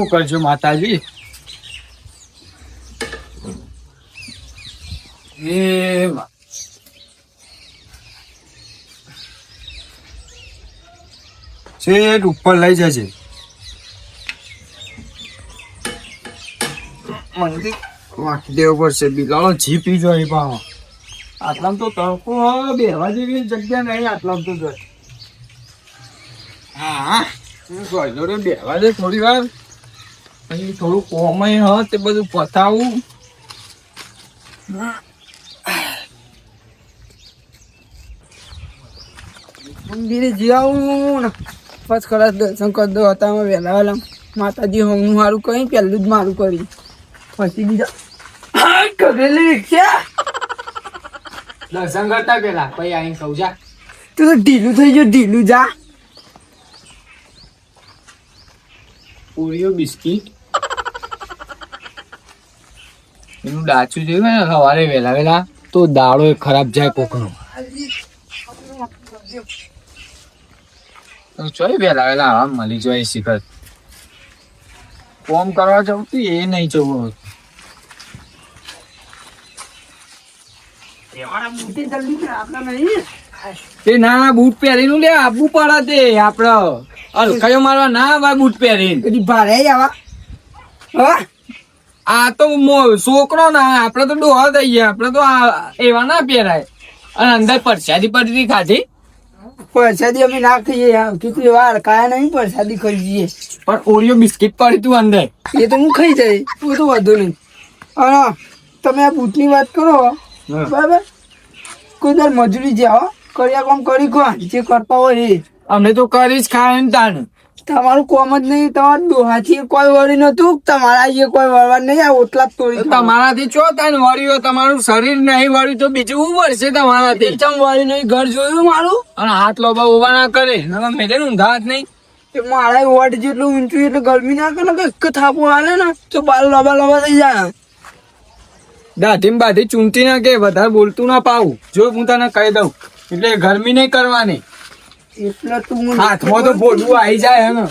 શું કરજો માતાજી. એ શેઠ ઉપર લઈ જશે. મને વાંકી દેવું પડશે. બિલાડો જીપી જોઈ પાછો. આટલામાં તો તડકો બેહવા જેવી જગ્યા નહીં. આટલામાં તો જોઈ. હા જોડે બેહવા દે થોડી વાર. પછી થોડું કોમય હ તે બધું પતાવું. મંદિરે જઈ આવું ને બસ ખરા દર્શન કરી દો. હતા વહેલા વહેલા માતાજી હોમનું સારું કહી પહેલું જ મારું કરી પછી બીજા કરેલી રિક્ષા દર્શન કરતા પેલા પછી આવીને કહું જા. તું તો ઢીલું થઈ ગયું. ઢીલું જા. ઓરિયો બિસ્કીટ એનું ડાચું જોયું ને સવારે વહેલા વહેલા તો દાડો ખરાબ જાય કોકનો. ચોય વહેલા વહેલા આવા મળી જાય શિખર. ફોર્મ કરવા જવું તું એ નહીં જવું. એ ના બૂટ પહેરીને લે આપવું પડે. તે આપડે અલખાયો મારવા ના આવા બૂટ પહેરીને ભારે આવા. આ તો છોકરો ના આપડે તો ડોહા થઈ ગયા. આપડે તો એવા ના પહેરાય. અને અંદર પરસાદી પડી ખાધી. પરસાદી અમે ના ખાઈએ. કેટલી વાર કાયા નહીં પરસાદી ખાઈ જઈએ. પણ ઓરિયો બિસ્કિટ પડી તું અંદર એ તો હું ખાઈ જાય. તું તો વધુ નહીં. હા તમે આ બૂટની વાત કરો બરાબર. કોઈ દર મજૂરી જાઓ કર્યા કામ કરી કોણ જે કરતા હોય એ. અમે તો કરી જ ખાય ને તાણ. તમારું કોમ જ નહીં. તમારા ડોહાથી કોઈ વળી નતું. તમારા એ કોઈ વળવા નહીં. આ ઓટલા તોડી તમારાથી ચો તાન વળ્યો. તમારું શરીર નહીં વળ્યું તો બીજું શું વળશે તમારાથી? ચમ વળી નહીં. ઘર જોયું મારું. અને હાથ લોબા ઉભા ના કરે. મેલે ઊંધા હાથ નહીં. મારા વોટ જેટલું ઊંચું એટલે ગરમી ના કરે. એક થાપો હાલે ને તો બાલ લોબા લોબા થઈ જાય. દાઢી બાઢી ચૂંટી ના કે વધારે બોલતું ના પાવું. જો હું તને કહી દઉં એટલે ગરમી નહીં કરવાની. એટલે તું હાથમાં તો બોલવું આવી જાય ને.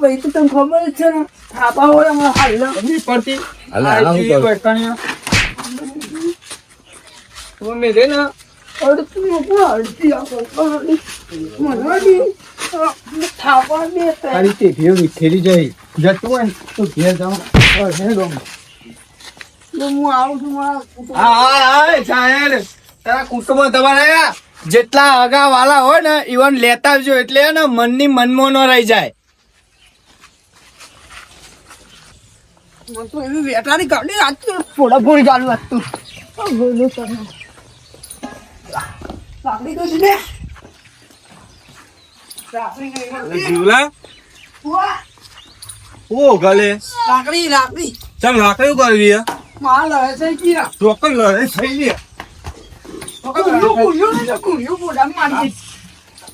ભાઈ તો તને ખબર જ છે ને. થાપા હોય પડતી મેરે ને વિખેરી જાય. જતું હોય તો ઘેર જાઉં. હું આવું છું. તારા કુટુંબ તમારા જેટલા આગા વાલા હોય ને ઇવન લેતા આવજો. એટલે ને મનની મનમાં ન રહી જાય. વેટાની ગાડી આજ તો ફોડા ફોડી ચાલુ હતું. લાકડી તો છે ઓ ગલે લાકડી લાકડી ચમ લાકડી કરવી માલ લડે છે કીરા ચોકન લડે છે લે કુરિયો પોડા મારી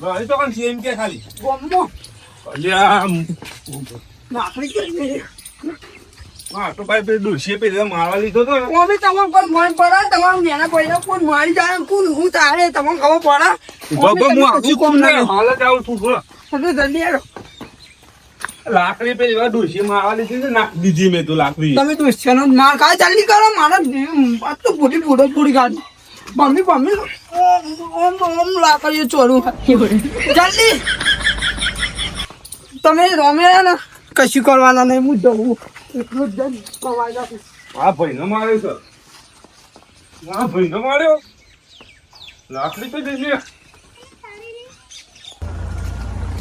લડે તો કોણ સીએમ કે ખાલી બોમ્બો અલ્યા લાકડી કરી હા તો ભાઈ પેલું દુશી પે મારવા લીધો તો ઓ બી તમાર પર મોય પડા. તમાર મેના પૈડા કોણ મારી જાય કોણ હું તારે તમને ખબર પડા. બાબા હું આખું કોમ ના હાલ જ આવું છું. તો જલ્દી આવો. લાકડી પે એવા દુશી મારવા લીધી ને નાખ દીધી મેં તો લાકડી. તમે તો છેનો માર ખા જલ્દી કરો. મારા આ તો પૂરી પૂરી કાઢ મમ્મી મમ્મી ઓમ લાકડીઓ ચોરું જલ્દી. તમે રમે ને કશું કરવાના નહીં. હું જવું એટલું જ આ ભાઈ ને માર્યો છે. આ ભાઈ ને માર્યો લાકડી તો જઈ.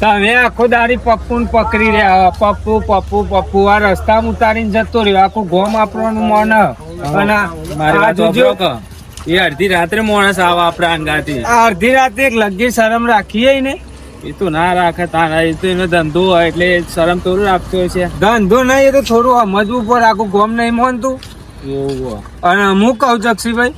તમે આખો દાડી પપ્પુ ને પકડી રહ્યા. પપ્પુ પપ્પુ પપ્પુ આ રસ્તામાં ઉતારીને જતો રહ્યો. આખું ગોમ આપણનું મન. અને એ અડધી રાત્રે માણસ આવા આપડા અંગાથી. અડધી રાતે એક લગી શરમ રાખીએ ને. એ તો ના રાખે તારા. એ તો એનો ધંધો હોય એટલે શરમ થોડું રાખતો હોય છે. ધંધો નહીં એ તો થોડું સમજવું પડે. આખું ગોમ નહીં માનતું એવું. અને હું કઉ જક્ષીભાઈ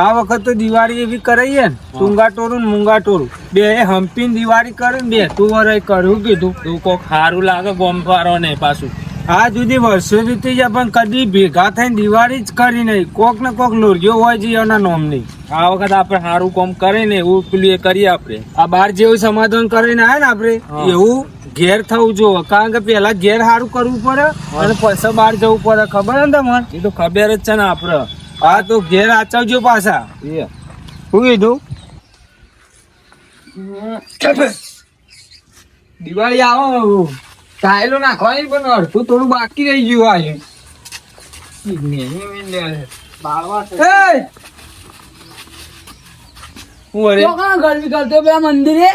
આ વખત તો દિવાળી એવી કરાઈએ ને ટુંગા ટોરું ને મૂંગા ટોરું બે હંપીને દિવાળી કરે ને બે તું વરાય કર્યું કીધું. તું કોક સારું લાગે ગોમ ફારો ને પાછું. આ જુદી વર્ષો વીતી જાય પણ કદી ભેગા થઈને દિવાળી જ કરી નહીં. કોક ને કોક લોરિયો હોય છે એના નોમની. આ વખત આપડે સારું કામ કરે ને એવું પેલું એ કરીએ. આપડે આ બાર જેવું સમાધાન કરીને આવે ને આપડે એવું ઘેર થવું જો, કારણ કે પેલા ઘેર સારું કરવું પડે અને પછી બહાર જવું પડે, ખબર ને તમને? એ તો ખબર જ છે ને આપડે. હા તો ઘેર આચવજો પાછા. શું કીધું? દિવાળી આવો ટાયલો નાખવાની પણ અડધું થોડું બાકી રહી ગયું આજે. ગરમી કરતો પેલા મંદિરે.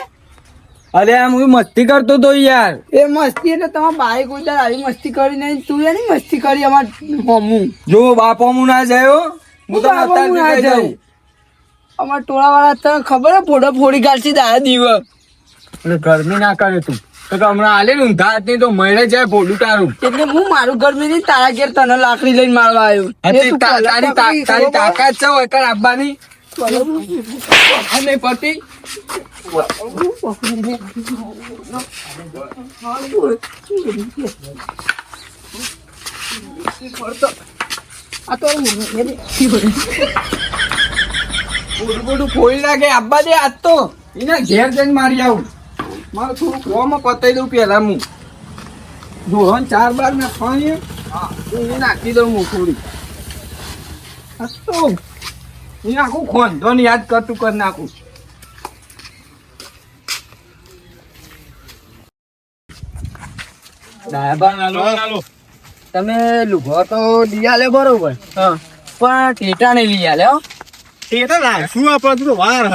અરે આમ હું મસ્તી કરતો તો યાર. એ મસ્તી એટલે તમારા બાઈક ઉતાર આવી મસ્તી કરી નહીં, તું એની મસ્તી કરી અમાર મમ્મું. જો બાપા હું ના જાય હું તો અત્યારે કહી દઉં. અમાર ટોળા વાળા તને ખબર હે ફોટો ફોડી કાઢશે દાડા દિવસ. એટલે ગરમી ના કરે તું તો કે હમણાં આલે ને ઊંધા હાથની તો મળે જાય ફોડું તારું. એટલે હું મારું ગરમી નહીં તારા ઘેર તને લાકડી લઈને મારવા આવ્યો. તારી તાકાત છે હોય કર આપવાની નહીં પડતી. આ તો ફોડું ફોડી નાખે આપવા દે. આજ તો એના ઘેર જઈને મારી આવું. મારે થોડું કોમાં પતાવી દઉં પેલા હું જોહન 4 બાર નાખવાની એ નાખી દઉં હું થોડી. તો એ આખું ખોંધો ને યાદ કરતું કરી નાખું. તમે લુગો તો લઈ આલે બરોબર, પણ ટેટા નહીં લઈ આલે હો. શું આપડે વાર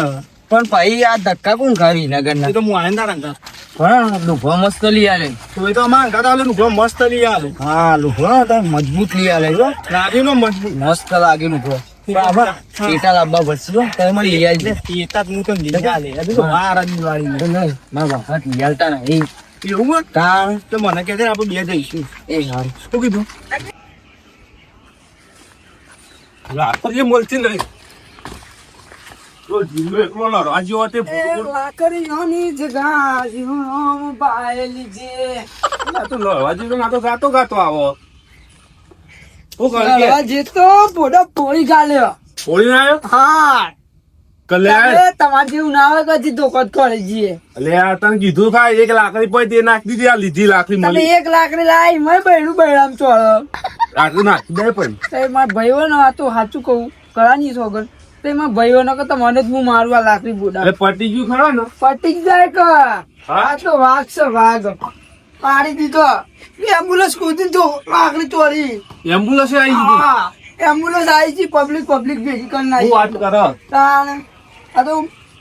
પણ ભાઈ આ ધક્કા કોણ ખાવી નગર ના? તો હું આયંદા રંગા પણ લુગો મસ્ત લઈ આલે. તો એ તો અમારા ઘર લુગડો મસ્ત લઈ આવે. હા લુગો મજબૂત લઈ આલે જો. લાગ્યું ને મજબૂત મસ્ત લાગે લુગો. ટેટા લાવવા પડશે જો. તમે મને લઈ આવજો. ટેટા હું તો લઈ આલે. વાર જ દિવાળી મારા બાપા લઈ આલતા ને એ એવું કામ તો મને કહે છે આપણે બે જઈશું. એ સારું. શું કીધું? લાકડી મળતી નહીં. તમારે જેવું ના આવે કદી ધોકો કરી જઈએ. તને કીધું ખાય 1 લાકડી પછી તે નાખી દીધી. આ લીધી લાકડી તમે મળી 1 લાકડી લાવી મેં બૈરું બૈરામ ચોળો. આટલું નાખી દે પણ મારા ભાઈઓ ને આ તો સાચું કહું કરાની સોગન તો એમાં ભાઈઓ ને કે મને જ હું મારું આ લાકડી બોડા પટી ગયું ખરો ને પટી જ જાય કે આ તો વાઘ છે વાઘ પાડી દીધો. એમ્બ્યુલન્સ કૂદી તો લાકડી ચોરી. એમ્બ્યુલન્સ આવી ગઈ. હા એમ્બ્યુલન્સ આવી છે. પબ્લિક ભેગી કરી નાખી. વાત કરો આ તો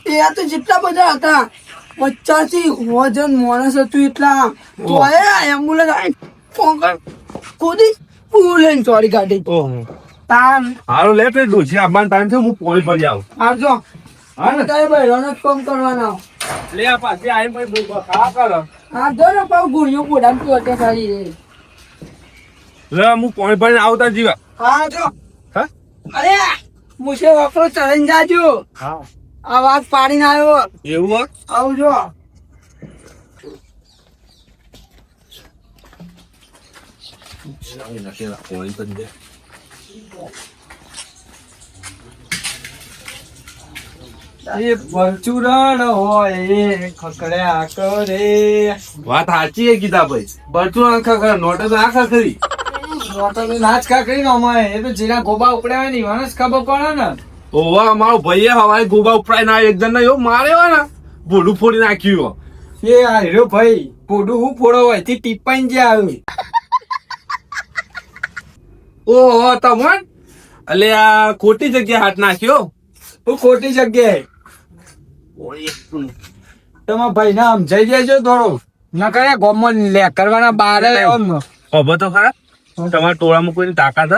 એ જેટલા બધા હતા 50 થી 100 માણસ હતું એટલા તો એમ્બ્યુલન્સ આવી કૂદી લઈને ચોરી કાઢી. તાન હારું લે તે ડોસી આવવાનો ટાઈમ છે. હું પોણી ભરી આવું. આવજો. હા તારે બહેરોને જ કામ કરવાના. લે આ પાછી આવીને પછી ખાવા કરો. હા જો ને પાછું ગુણિયો પોડામાં ચોટે ખાલી રે. લે હું પોણી ભરીને આવતા જીવા. હા જો. હા અરે મુશે વકરો ચડીને જાજો. હા આ વાત પાડીને આવ્યો. એવું આવજો. એ પરચુરણ હોય એ ખકડ્યા કરે. વાત સાચી છે કીધા ભાઈ. પરચુરણ ખકડે નોટો તો આ ખરી. નોટો તો નાચ ખકડી નો અમારે. એ તો જેના ગોબા ઉપડ્યા હોય ને મને જ ખબર પડે ને. ઓવા અમારો ભાઈએ હવારે ગોબા ઉપડાય ના એક જણ એવું માર્યો હોય ને ભોડું ફોડી નાખ્યું. એ હાર્યો ભાઈ ભોડું હું ફોડો હોય થી ટીપાઈ જ્યાં આવ્યું. ઓહો તમન અલે આ ખોટી જગ્યાએ હાથ નાખ્યો. હું ખોટી જગ્યાએ તમારા ભાઈ ના સમજાઈ દેજો થોડો. ના કરે ગોમમાં લે કરવાના બાર ખબર તો ખરા તમારા ટોળામાં કોઈની તાકાત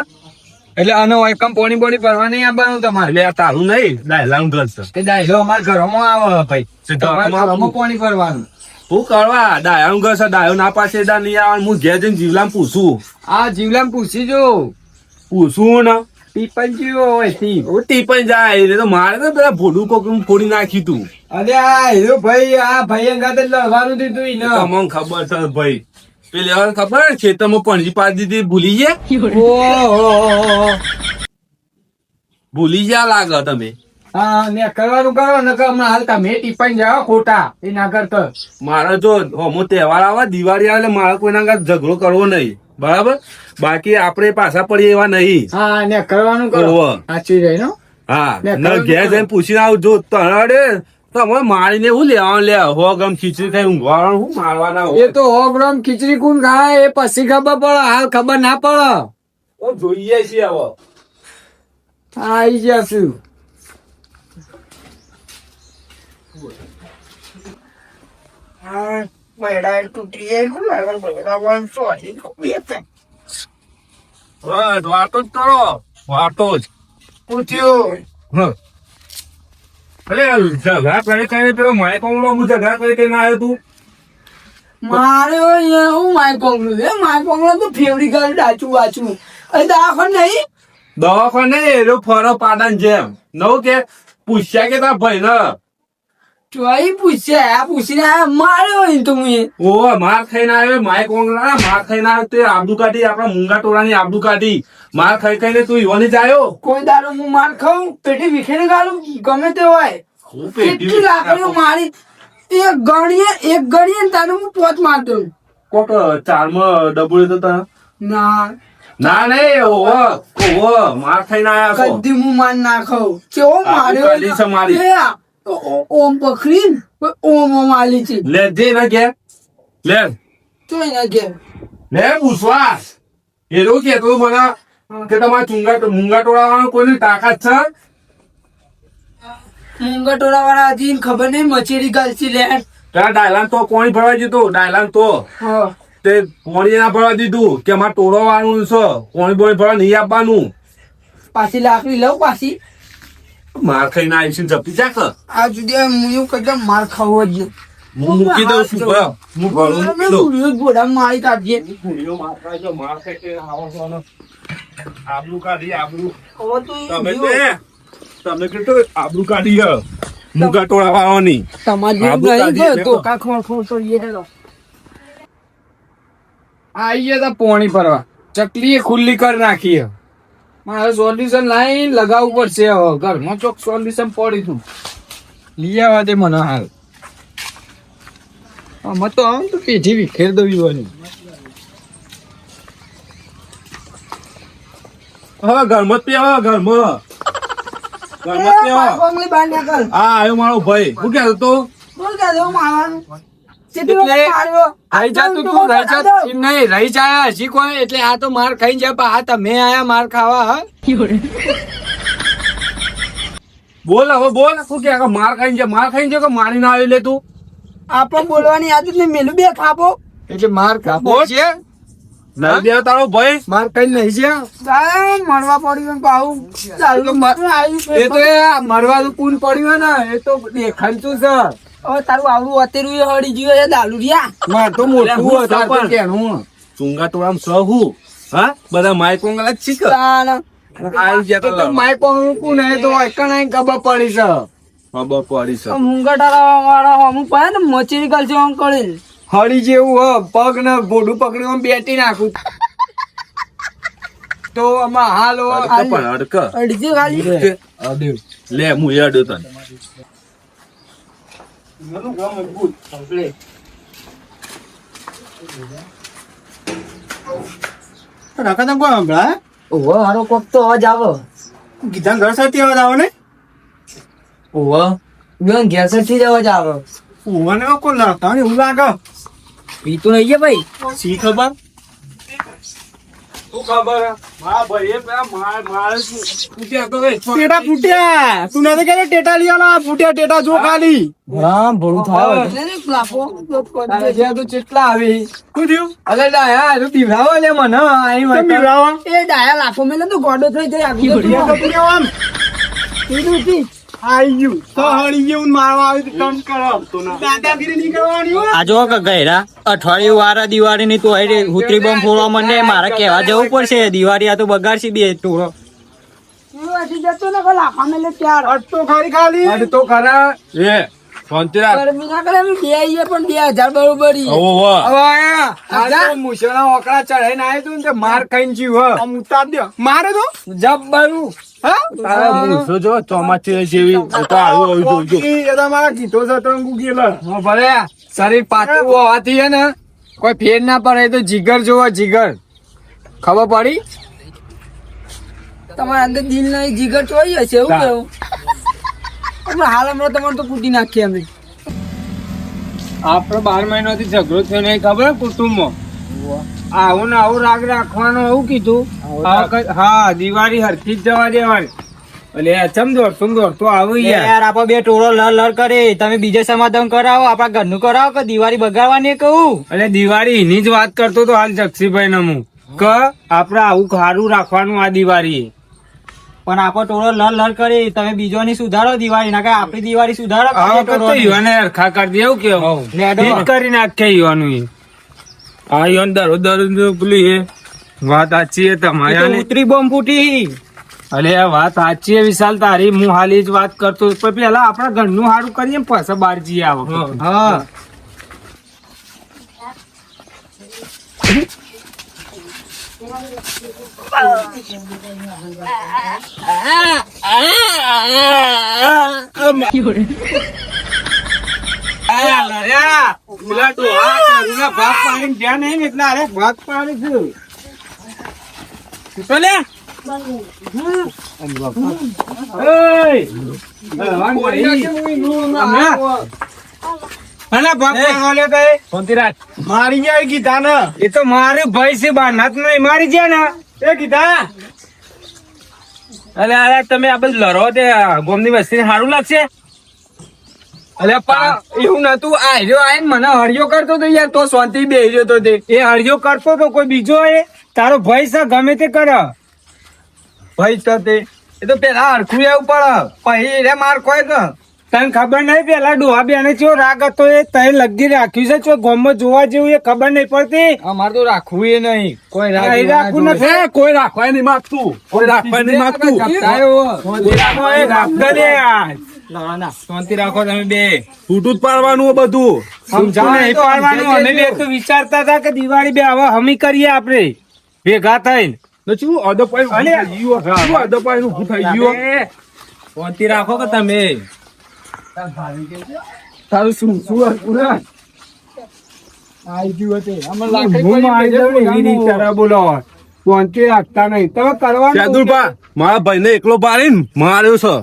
એટલે આનો એકમ પોણી બોણી ભરવા નહીં આવવાનું તમારે. એટલે આ તારું નહીં ડાયલા ઘર છે. ડાયલો અમારા ઘરોમાં આવે ભાઈ. ઘરમાં પોણી ભરવાનું શું કરવા? ડાયો ઘર છે. ડાયો ના પાસે નહીં આવવાનું. હું ઘેર જઈને જીવલામ પૂછું. હા જીવલામ પૂછી જો. પૂછું ને ટીપન જેવો હોય ટીપન જાય એટલે તો મારે તો પેલા ભોડું કોક ફોડી નાખ્યું તું. અરે આ હીરો ભાઈ આ ભાઈ અંગાત લડવાનું દીધું ને. તમને ખબર છે ભાઈ પેલી ખબર ખેતરમાં પણજી પાડી દીધી ભૂલી ગયા. ભૂલી ગયા લાગે તમે. હા ને કરવાનું કરો નકર હમણાં હાલ તમે ટીપાઈ જાઓ ખોટા એ ના કરતો. મારે જો હમો તહેવાર આવે દિવાળી આવે એટલે મારે કોઈના આગળ ઝઘડો કરવો નહીં બરાબર. બાકી આપણે પાછા પડીએ એવા નહીં. હા ને કરવાનું કરો કરવો. સાચી રહી નો. હા ને ન કરવાનું ઘેર કરો. જઈને પૂછીને આવજો તરડે તો અમે મારીને હું લેવાનું લે હો ગમ ખીચડી ખાઈ ઊંઘવાનું હું મારવાના એ તો 100 ગ્રામ ખીચડી કોણ ખાય એ પછી ખબર પડે હાલ ખબર ના પડે. જોઈએ છીએ હવે. આઈ જશું. હા બૈડા તૂટી જાય કોણ આગળ બૈડા વાન સોરી બેસે બસ વાતો જ કરો વાતો જ. પૂછ્યું હં. અરે ઝઘડા કરી કરીને પેલો માય કોમડો હું ઝઘડા કરી કરીને આવ્યો તું. મારે અહીંયા હું માય કોંગલું છે માય કોંગલો તો ફેવડી ગાડી ડાચું વાચું અહીં દાખલ નહીં દવાખાને એનો ફરો પાડાને જેમ નવું કે પૂછ્યા કે તાર ભાઈ ને ચોઈ પૂછ્યા આ પૂછીને આયા માર્યો અહીં તો મુએ ઓ માર ખાઈને આવ્યો માય કોંગલા માર ખાઈને આવ્યો તે આબડુ કાઢી આપણા મૂંગા ટોળાની આબડુ કાઢી માર ખાઈ ખાઈને તું ઈવાની જ આવ્યો. કોઈ દાડો હું માર ખાઉં પેટી વિખેરી ગાલું ગમે તે હોય હું પેટી કેટલી લાકડીઓ મારી એક ગણીએ ને તારે હું પોત મારતો કોક ચારમાં ડબુડી તો તને ના ના નહીં ઓહો માર ખાઈને આવ્યા છો. કદી હું માર ના ખાઉં કેવો માર્યો કાઢી છે મારી. એ આ, ઓમ પકડી ઓમ માલી છે લે જે ના કે લે ચોઈ ના કે લે વિશ્વાસ એવું કેતો મને કે તમારે મૂંગા ટોળાવાનું કોઈની તાકાત છે. મૂંગા ટોળા વાળા હજી ખબર નહીં મચેરી ગાલસી લે ત્યાં ડાયલાન તો કોણી ભરવા દીધું ડાયલાન તો હા તે કોણી ના ભરવા દીધું કે અમારે ટોળો વાળું છે કોણી બોણી ભરવા નહીં આપવાનું. પાછી લાકડી લઉં પાછી માર ખાઈને આવીશું જપી જાક આ સુધી હું કદમ માર ખાવો જ નહીં હું મૂકી દઉં છું બરાબર. હું ઘણું મૂકી દઉં. ગુડિયો ઘોડા મારી કાઢીએ ગુડિયો માર ખાજો, માર ખાઈ ખાઈને આવો છો ને. આબરૂ કાઢી આબરૂ હવે તો એ તમે ગયો. તમે કેટલું આબરૂ કાઢી હે મૂંગા ટોળા વાળવાની. તમારે જેવું આબરૂ નહીં કાઢીએ ગયો ને. ધોકા ખોળ તો એ હેલો આઈ ગયા તા પોણી ભરવા ચકલી ખુલ્લી કરી નાખી હે. મારે સોલ્યુશન લાઈન લગાવવું પડશે હવે ઘરમાં ચોક સોલ્યુશન પડી તું લઈ આવવા દે મને હાલ. આમાં તો આમ તો પેઢી વિખેર દવી બની. હવે ઘરમાં જ પીવા ઘરમાં ઘરમાં જ પીવા. કોંગલી બહાર નીકળ આ આવ્યો મારો ભાઈ હું કહેતો તો બોલ કે દો મારવાનું એટલે માર્યો આઈ જા તું તું રહી જા એમ નહીં રહી જાય હજી કોઈ એટલે આ તો માર ખાઈ જાય પણ આ તમે આયા માર ખાવા હા. બોલ હવે બોલ શું કે માર ખાઈને છે માર ખાઈને છે કે મારી ના આવી લે તું. આપણે બોલવાની આદત ને મેલું બે ખાપો એટલે માર ખાવો છે નહીં દેવ તારો ભાઈ. માર કઈ નહીં છે તારે મળવા પડ્યું પાવું ચાલુ આવ્યું એ તો એ મરવા કુન પડ્યું ને એ તો દેખાતું છે. હવે તારું આવડું અત્યારે એ હળી ગયું છે દાલુડિયા માર તો મોટું હું હતું પણ. કેનું ચુંગા ટોળામ સહુ હા બધા માય કોંગલા જ શીખ તાણ. આવી ગયા તો તો માય પણ કુન હે તો એકણ ખબર પડી છે. ખબર પડી છે. આ મૂંગા વાળા અમુક પડે ને મચેરી ગલશે આમ કરે હળી જેવું હ પગ ને ગોડું પકડી આમ બેટી નાખું તો આમાં હાલ અડક પણ અડક અડધી ખાલી લે હું એ અડ્યો તને. રકાતા કોણ હમણાં ઓહો હારો કોક તો અવાજ આવો ગીતા ઘર સાથે અવાજ આવે ને ઓહો બેન ઘેર થી જ અવાજ આવે ઉવાને કોણ લાગતા એવું લાગે પી તો નહીં ભાઈ શી ખબર શું ખબર મારા ભાઈ પેલા મારે શું કહેતો રે ટેટા ફૂટ્યા તું નથી કે ટેટા લઈ આલો ફૂટ્યા ટેટા જો ખાલી હા ભરું થાય તો ચેટલા આવી શું થયું અલે ડાયા તું દીવડાવો લે મને આઈ કેમ બીવડાવો? એ ડાયા લાખો મેલે તો ગોડો થઈ જાય આગળ ટેટા તો ફૂટ્યા આમ કીધું હતી. આઈ ગયું તો હળી ગયું મારવા આવ્યું તો તમ કરો દાદાગીરી નહીં કરવાની હો આ જો કે ગયરા અઠવાડિયું વારા દિવાળી ની તો હુતરી બોમ્બ ફોડવા માંડે મારે કહેવા જવું પડશે દિવાળી આ તો બગાડશે બે ટોળો એવું હજી જતો ને કે લાખો મેલે ત્યાર અટતો ખાલી ખાલી અડ તો ખરા એ શાંતિ રાખ. ગરમી ના કરે અમે બે આવીએ પણ 2000 બરોબર ઈ. ઓહો હવે આયા આ તો મુશળા ઓકળા ચડાઈને આવ્યો તું ને તે માર ખાઈને જીવ હ આમ ઉતાર દો મારે તો જબ્બરું તારા મૂછો જો ચોમાસી જેવી તો આવ્યું જોજો એ તો મારા કીધો છે તો હું ગયેલો. હા, ભલે શરીર પાતળું હોવાથી હે ને કોઈ ફેર ના પડે તો જીગર જોવો જીગર ખબર પડી તમારા અંદર દિલ નહીં જીગર ચોઈ હશે એવું કેવું અમે હાલ હમણાં તમારે તો કૂટી નાખીએ અમે આપડે 12 મહિનાથી ઝઘડો થયો નહીં ખબર કુટુંબમાં આવું ને આવું રાગ રાખવાનું એવું કીધું હા દિવાળી હરખી જ જવા દેવાની એટલે ચમ દોડતો આવું યાર યાર આપડે બે ટોળો લડ કરે તમે બીજે સમાધાન કરાવો આપડા ઘરનું કરાવો કે દિવાળી બગાડવાની કહું એટલે દિવાળી એની જ વાત કરતો તો હાલ જક્ષીભાઈ ને હું કે આપડે આવું સારું રાખવાનું આ દિવાળી પણ આપડો ટોળો લડ કરે તમે બીજોની સુધારો દિવાળી ના કે આપડી દિવાળી સુધારો આ વખત તો યુવાને હરખા કરી દે એવું કેવું ઠીક કરી નાખે યુવાનું એ આ યુવાન દરરોજ પેલી એ વાત સાચી છે તમારી ઉતરી બોમ્બ ફૂટી અલે આ વાત સાચી છે વિશાલ તારી હું હાલી જ વાત કરતો પણ પેલા આપણા ઘરનું સારું કરીએ ને પછી બહાર જઈએ આ વખત હા ભાગ પાડી ગયા નહીં ને એટલે અરે ભાગ પાડી છું મારી ગયા કીધા ને એ તો મારે ભાઈ છે બાનાત નહીં મારી ગયા ને એ કીધા અરે અરે તમે આ બધું લડો તે ગોમની વસ્તી સારું લાગશે અલે પણ એવું નતું આ હીરો આઈને મને હળિયો કરતો તો યાર તો શાંતિ બેહ્યો તો તે એ હળિયો કરતો તો કોઈ બીજો એ તારો ભાઈ છે ગમે તે કર ભાઈ છે તે એ તો પેલા હરખું એવું પડે પછી રે માર કોઈ કે તને ખબર નહીં પેલા ડોહા બેને ચેવો રાગ હતો એ તય લગી રાખ્યું છે ચો ગામમાં જોવા જેવું એ ખબર નહીં પડતી અમારે તો રાખવું એ નહીં કોઈ રાખવું નથી કોઈ રાખવા નહીં માંગતું કોઈ રાખવા નહીં માંગતું શાંતિ રાખો તમે બે છૂટું જ પાડવાનું બધું સમજાવ નહીં પાડવાનું અમે બે તો વિચારતા હતા કે દિવાળી બે હવે હમી કરીએ આપણે ભેગા થઈને શું અદપાઈ ઊભું થઈ ગયું શાંતિ રાખો કે તમે તારું શું શું પૂરા મારા ભાઈ ને એકલો પાડીને માર્યો છે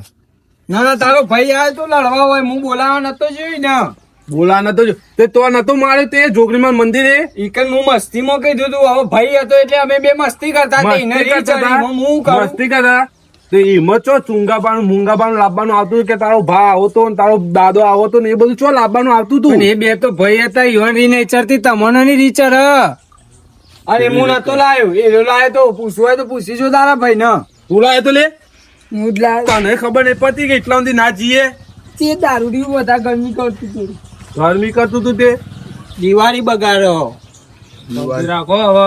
ના ના તારો ભાઈ આવે તો લડવા હોય હું બોલાવા નતો જોઈ ને બોલા નતો તે તો નતો માર્યો તે જોગણીમાં મંદિરે ઈકન હું મસ્તી માં કીધું તું હવે ભાઈ હતો એટલે અમે બે મસ્તી કરતા હતા. એને રીત ચડી, હું કરું. મસ્તી કરતા તે એમાં ચો ચુંગાબાનું મૂંગાબાનું લાવવાનું આવતું કે તારો ભા આવો તો ને તારો દાદો આવો તો ને એ બધું ચો લાવવાનું આવતું તું પણ એ બે તો ભાઈ હતા ઈવન રી નેચરથી તમને ની રીચર અરે હું નતો લાયો એ લાયો તો પૂછવું હોય તો પૂછી જો તારા ભાઈ ને તું લાયો તો લે હું જ લાવ્યો. તને ખબર નહીં પડતી કે એટલા સુધી ના જીએ તે દારૂડિયું બધા ગરમી કરતું હતું. ગરમી કરતું તું તે દિવાળી બગાડો રાખો હવે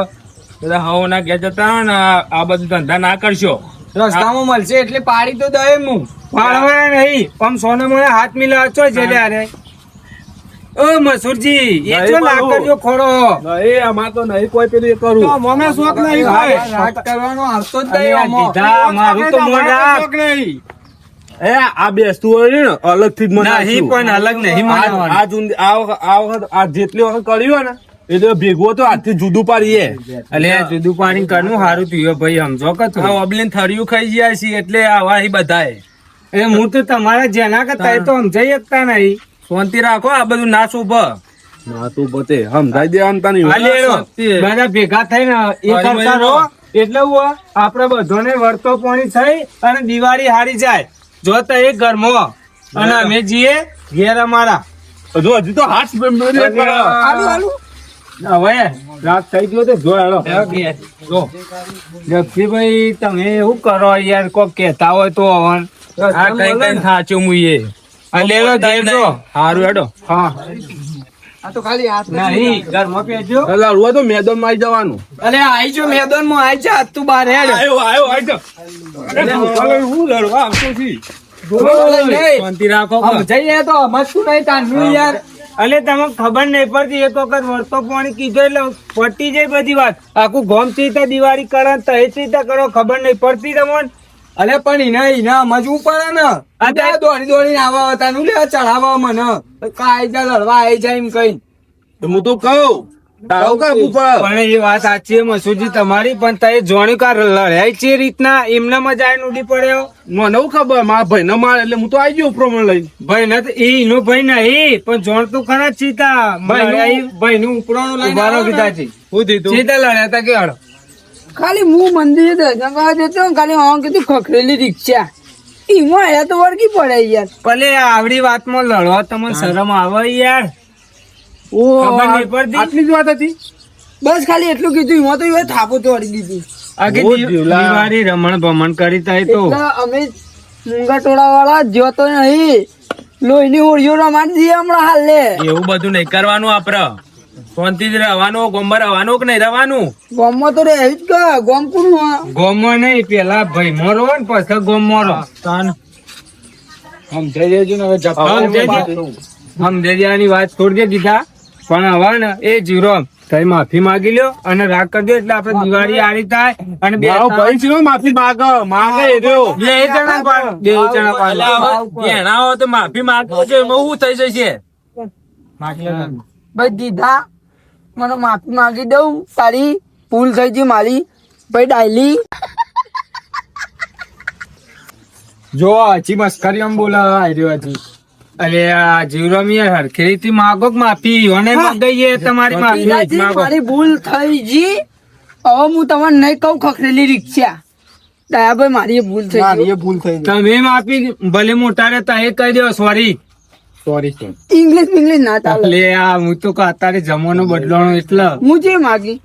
બધા હવો ના ઘેર જતા હોય ને આ બધું ધંધા ના કરશો રસ્તામાં મળશે એટલે પાડી તો દે હું પાડવાના નહીં આમ સોને મને હાથ મિલા છો છે યારે ઓ મસુરજી એ જો ના કરજો ખોડો નહીં આમાં તો નહીં કોઈ પેલું એ કરું મને શોખ નહીં કોઈ. રાગ કરવાનો આવતો જ નહીં આમાં. મારું તો મોં રાખ. શોખ નહીં. એ આ બેસતું હોય ને અલગ થી જ મને નહીં પણ અલગ નહીં મનાવવાનું. આ વખત આ જેટલી વખત કર્યું હોય ને એ તો ભેગું તો આજથી જુદું પાડીએ એટલે આ જુદું પાણી કરવું સારું થયું ભાઈ સમજો કે તું અબલીન થરિયું ખાઈ ગયા છીએ એટલે આવા બધાએ એ હું તો તમારા જેના કરતા તો સમજાઈ શકતા નહીં શાંતિ રાખો આ બધું ના શોભ ના તું પોતે સમજાઈ દેવાનું તને આ લેડો. બધા ભેગા થઈને એ કરતા રહો એટલે હું આપડે બધાને વર્તો પાણી થઈ અને દિવાળી હારી જાય જો તો એક ઘરમાં અને અમે જઈએ ઘેર અમારા જો હજી તો હાથ હાલું, હાલું. હવે રાત થઈ ગયો તો જો હેડો. જો જગજીભાઈ તમે એવું કરો યાર કોક કેતા હોય તો હવન આ કઈ કઈ થાચું મુઈએ આ લેડો જજો હારું હેડો હા આ તો ખાલી હાથ નહીં ઘરમાં પેજો લડવા તો મેદાન માં આવી જવાનું અરે આઈ જો મેદાન માં આઈ જા તું બાર હેડ આયો હું લડવા આવતો છી શાંતિ રાખો જઈએ તો મસ્તું નહીં તાનું યાર અલે તમને ખબર નહીં પડતી એક વખત વર્તો પાણી કીધો એટલે પટી જાય બધી વાત આખું ગોમ ચીતા દિવાળી કરો તહે ચીતા કરો ખબર નહીં પડતી તમને અલે પણ એને સમજવું પડે ને આ દોડી દોડીને આવા હતા નું લે ચડાવવા મને કાયદા લડવા આવી જાય એમ કઈ તો હું તો કહું તારું કાપવું પડે. પણ એ વાત સાચી છે મસુજી તમારી પણ તે જોણી કાર લડાય છે રીતના એમને મજા આવીને ઉડી પડ્યો મને એવું ખબર મારા ભાઈ ને મારે એટલે હું તો આવી ગયો પ્રમાણ લઈને. ભાઈ ને એનો ભાઈ નહીં પણ જોણ તો ખરા જ સીતા ભાઈ નું ઉપરાણું લઈને ઉભારો કીધા છે શું થયું? સીતા લડ્યા હતા કે હળો ખાલી હું મંદિરે દર્શન કરવા જતો ને ખાલી હા કીધું ખખડેલી રિક્ષા એમાં આયા તો વળગી પડે યાર. ભલે આવડી વાતમાં લડવા તમને શરમ આવે યાર ઓ ખબર નહીં પડતી આટલી જ વાત હતી. બસ ખાલી એટલું કીધું એમાં તો એ થાપો તોડી દીધી. આગે બહુ જીવલા. દિવાળી રમણ ભમણ કરી થાય તો એટલે અમે મૂંગા ટોળા વાળા જોતો નહીં લોહીની હોળીઓ રમાડી દઈએ હમણાં હાલ લે. એવું બધું નહીં કરવાનું આપડે શાંતિ જ રહેવાનું ગોમમાં રહેવાનું કે નહીં રહેવાનું ગામમાં તો રહે જ કે ગામ કોનું હા ગોમો નહીં પેલા ભાઈ મોરો ને પછી ગોમ મોરો સમજાઈ દેજો ને હવે સમજાઈ દેવાની વાત છોડી દે દીધા પણ હવે ને એ જીરો તમે માફી માંગી લ્યો અને રાગ કરી દો એટલે આપડે દિવાળી આરી થાય અને બે મારો ભાઈ છે ને માફી માંગે એ રહ્યો. બે જણા પાડો. એના હોય તો માફી માંગવું છે એમાં શું થઈ જશે ભાઈ દીધા મને માફી માંગી દઉં તારી ભૂલ થઈ ગઈ મારી ભાઈ ડાયલી જો હજી મસ્કરી આમ બોલાવા આવ્યો હજી અરે આ જીવરામ યાર હરખેરી થી માગો કે માફી અને ગઈએ તમારી માફી દીદાજી, માગો મારી ભૂલ થઈ ગઈ હવે હું તમને નહીં કહું ખખડેલી રિક્ષા દયાભાઈ મારી એ ભૂલ થઈ ગઈ ભૂલ થઈ તમે માફી ભલે મોટા રહેતા એ કહી દો સોરી ઇંગ્લિશ ના ચાલે એટલે આ હું તો કહું અત્યારે જમવાનો બદલાણો એટલે હું જે માગી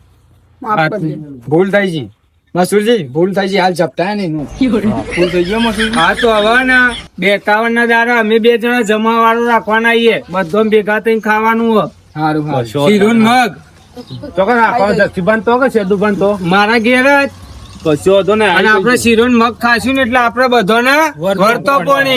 માફ કરી દે. ભૂલ થઈ ગઈ મસૂરજી ભૂલ થઈ ગઈ હાલ જપતા નહીં ભૂલ થઈ ગયો મસૂર હા તો હવે ને 52 ના દાડા અમે 2 જણા જમવા વાળો રાખવાના આવીએ બધો ભેગા થઈને ખાવાનું હોય સારું શીરું મગ ચોક્કસ રાખવાનું જક્ષીબાન તો કે સેદુબાન તો મારા ઘેર જ કશો હતો ને અને આપણે શીરો ને મગ ખાશું ને એટલે આપડે બધાને વર્તો પણ